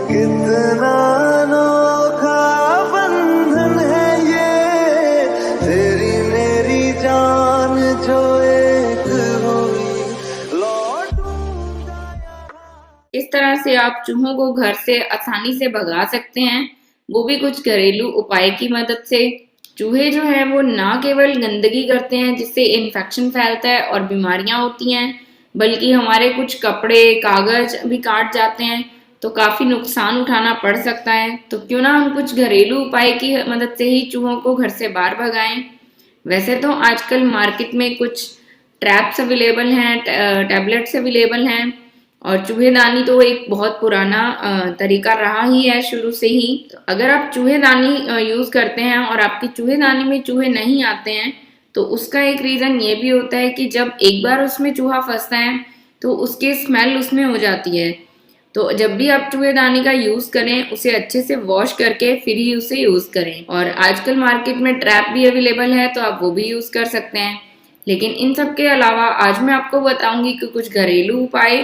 कितना अनोखा बंधन है ये, तेरी मेरी जान जो एक हुई, लौटूंगा यहाँ। इस तरह से आप चूहों को घर से आसानी से भगा सकते हैं, वो भी कुछ घरेलू उपाय की मदद से। चूहे जो है वो ना केवल गंदगी करते हैं जिससे इन्फेक्शन फैलता है और बीमारियां होती हैं, बल्कि हमारे कुछ कपड़े कागज भी काट जाते हैं, तो काफी नुकसान उठाना पड़ सकता है। तो क्यों ना हम कुछ घरेलू उपाय की मदद से ही चूहों को घर से बाहर भगाएं। वैसे तो आजकल मार्केट में कुछ ट्रैप्स अवेलेबल हैं, टैबलेट्स अवेलेबल हैं, और चूहेदानी तो एक बहुत पुराना तरीका रहा ही है शुरू से ही। तो अगर आप चूहेदानी यूज करते हैं और आपकी चूहेदानी में चूहे नहीं आते हैं, तो उसका एक रीजन ये भी होता है कि जब एक बार उसमें चूहा फंसता है तो उसकी स्मेल उसमें हो जाती है। तो जब भी आप चूहेदानी का यूज करें, उसे अच्छे से वॉश करके फिर ही उसे यूज करें। और आजकल मार्केट में ट्रैप भी अवेलेबल है, तो आप वो भी यूज कर सकते हैं। लेकिन इन सब के अलावा आज मैं आपको बताऊंगी कि कुछ घरेलू उपाय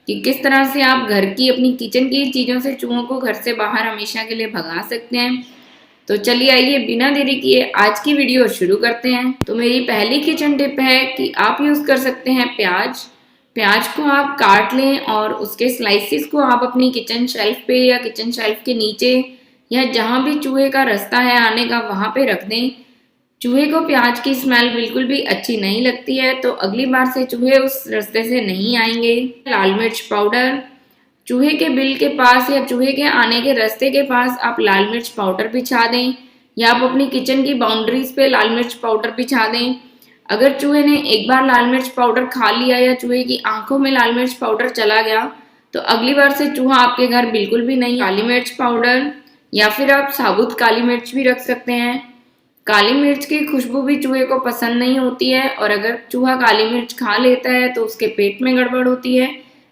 कि किस तरह से आप घर की अपनी किचन की चीजों से चूहों को घर से बाहर हमेशा के लिए भगा सकते हैं। तो चलिए आइए बिना देरी किए आज की वीडियो शुरू करते हैं। तो मेरी पहली किचन टिप है कि आप यूज कर सकते हैं प्याज। प्याज को आप काट लें और उसके स्लाइसिस को आप अपनी किचन शेल्फ पे या किचन शेल्फ के नीचे या जहां भी चूहे का रास्ता है आने का वहां पे रख दें। चूहे को प्याज की स्मेल बिल्कुल भी अच्छी नहीं लगती है, तो अगली बार से चूहे उस रास्ते से नहीं आएंगे। लाल मिर्च पाउडर, चूहे के बिल के पास या चूहे के आने के रास्ते के पास आप लाल मिर्च पाउडर बिछा दें, या आप अपनी किचन की बाउंड्रीज पे लाल मिर्च पाउडर बिछा दें। अगर चूहे ने एक बार लाल मिर्च पाउडर खा लिया या चूहे की आंखों में लाल मिर्च पाउडर चला गया, तो अगली बार से चूहा आपके घर बिल्कुल भी नहीं। काली मिर्च पाउडर, या फिर आप साबुत काली मिर्च भी रख सकते हैं। काली मिर्च की खुशबू भी चूहे को पसंद नहीं होती है, और अगर चूहा काली मिर्च खा लेता है तो उसके पेट में गड़बड़ होती है,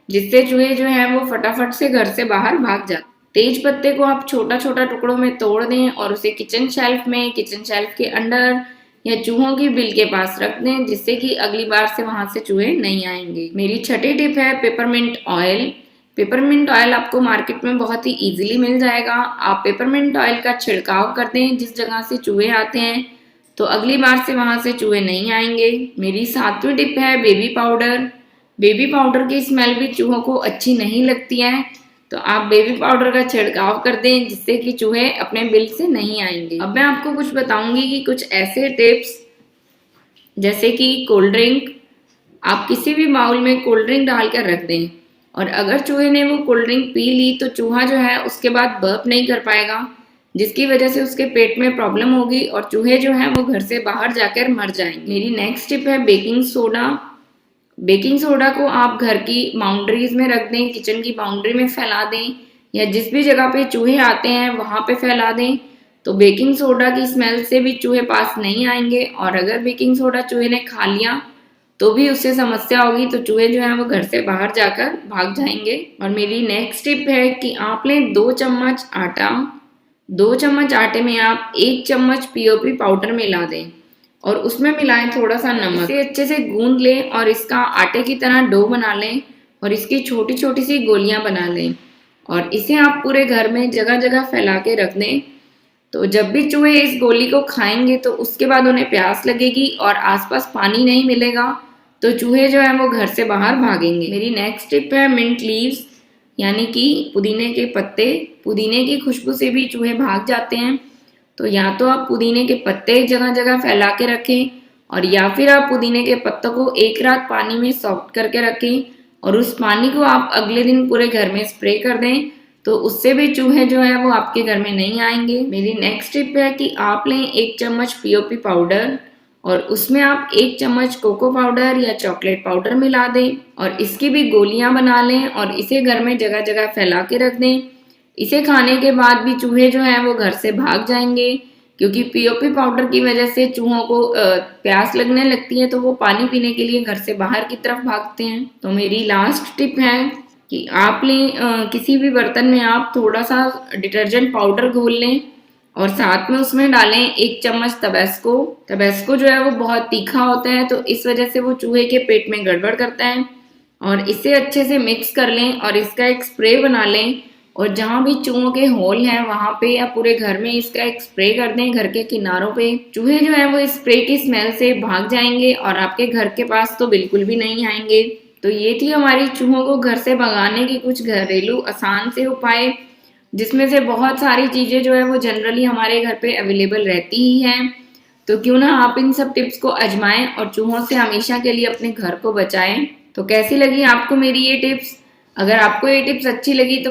जिससे चूहे जो है वो फटाफट से घर से बाहर भाग जाते। तेज पत्ते को आप छोटा छोटा टुकड़ों में तोड़ दें और उसे किचन शेल्फ में, किचन शेल्फ के अंडर या चूहों की बिल के पास रख दें, जिससे कि अगली बार से वहां से चूहे नहीं आएंगे। मेरी छठी टिप है पेपरमिंट ऑयल। पेपरमिंट ऑयल आपको मार्केट में बहुत ही इजीली मिल जाएगा। आप पेपरमिंट ऑयल का छिड़काव कर दें जिस जगह से चूहे आते हैं, तो अगली बार से वहां से चूहे नहीं आएंगे। मेरी सातवीं टिप है बेबी पाउडर। बेबी पाउडर की स्मेल भी चूहों को अच्छी नहीं लगती है, तो आप बेबी पाउडर का छिड़काव कर दें जिससे कि चूहे अपने बिल से नहीं आएंगे। अब मैं आपको कुछ बताऊंगी कि कुछ ऐसे टिप्स, जैसे कि कोल्ड ड्रिंक, आप किसी भी बाउल में कोल्ड ड्रिंक डालकर रख दें, और अगर चूहे ने वो कोल्ड ड्रिंक पी ली तो चूहा जो है उसके बाद बर्प नहीं कर पाएगा, जिसकी वजह से उसके पेट में प्रॉब्लम होगी और चूहे जो है वो घर से बाहर जाकर मर जाएंगे। मेरी नेक्स्ट टिप है बेकिंग सोडा। बेकिंग सोडा को आप घर की बाउंड्रीज में रख दें, किचन की बाउंड्री में फैला दें, या जिस भी जगह पे चूहे आते हैं वहां पे फैला दें, तो बेकिंग सोडा की स्मेल से भी चूहे पास नहीं आएंगे। और अगर बेकिंग सोडा चूहे ने खा लिया तो भी उससे समस्या होगी, तो चूहे जो है वो घर से बाहर जाकर भाग जाएंगे। और मेरी नेक्स्ट टिप है कि आप लें 2 चम्मच आटा। 2 चम्मच आटे में आप 1 चम्मच पीओपी पाउडर मिला दें और उसमें मिलाएं थोड़ा सा नमक। इसे अच्छे से गूंद लें और इसका आटे की तरह डो बना लें और इसकी छोटी छोटी सी गोलियां बना लें, और इसे आप पूरे घर में जगह जगह फैला के रख दें। तो जब भी चूहे इस गोली को खाएंगे तो उसके बाद उन्हें प्यास लगेगी और आसपास पानी नहीं मिलेगा, तो चूहे जो है वो घर से बाहर भागेंगे। मेरी नेक्स्ट टिप है मिंट लीव्स, यानी कि पुदीने के पत्ते। पुदीने की खुशबू से भी चूहे भाग जाते हैं, तो या तो आप पुदीने के पत्ते जगह जगह फैला के रखें, और या फिर आप पुदीने के पत्तों को एक रात पानी में सॉक करके रखें और उस पानी को आप अगले दिन पूरे घर में स्प्रे कर दें, तो उससे भी चूहे जो है वो आपके घर में नहीं आएंगे। मेरी नेक्स्ट टिप है कि आप लें 1 चम्मच पीओपी पाउडर और उसमें आप 1 चम्मच कोको पाउडर या चॉकलेट पाउडर मिला दें और इसकी भी गोलियां बना लें और इसे घर में जगह जगह फैला के रख दें। इसे खाने के बाद भी चूहे जो हैं वो घर से भाग जाएंगे, क्योंकि पीओपी पाउडर की वजह से चूहों को प्यास लगने लगती है, तो वो पानी पीने के लिए घर से बाहर की तरफ भागते हैं। तो मेरी लास्ट टिप है कि आप लें किसी भी बर्तन में आप थोड़ा सा डिटर्जेंट पाउडर घोल लें और साथ में उसमें डालें 1 चम्मच तबैस्को। तबैस्को जो है वो बहुत तीखा होता है, तो इस वजह से वो चूहे के पेट में गड़बड़ करता है, और इसे अच्छे से मिक्स कर लें और इसका एक स्प्रे बना लें और जहाँ भी चूहों के होल हैं वहां पे या पूरे घर में इसका एक स्प्रे कर दें घर के किनारों पे। चूहे जो है वो स्प्रे की स्मेल से भाग जाएंगे और आपके घर के पास तो बिल्कुल भी नहीं आएंगे। तो ये थी हमारी चूहों को घर से भगाने की कुछ घरेलू आसान से उपाय, जिसमें से बहुत सारी चीजें जो है वो जनरली हमारे घर पे अवेलेबल रहती ही हैं। तो क्यों ना आप इन सब टिप्स को आजमाएं और चूहों से हमेशा के लिए अपने घर को बचाएं। तो कैसी लगी आपको मेरी ये टिप्स? अगर आपको ये टिप्स अच्छी लगी तो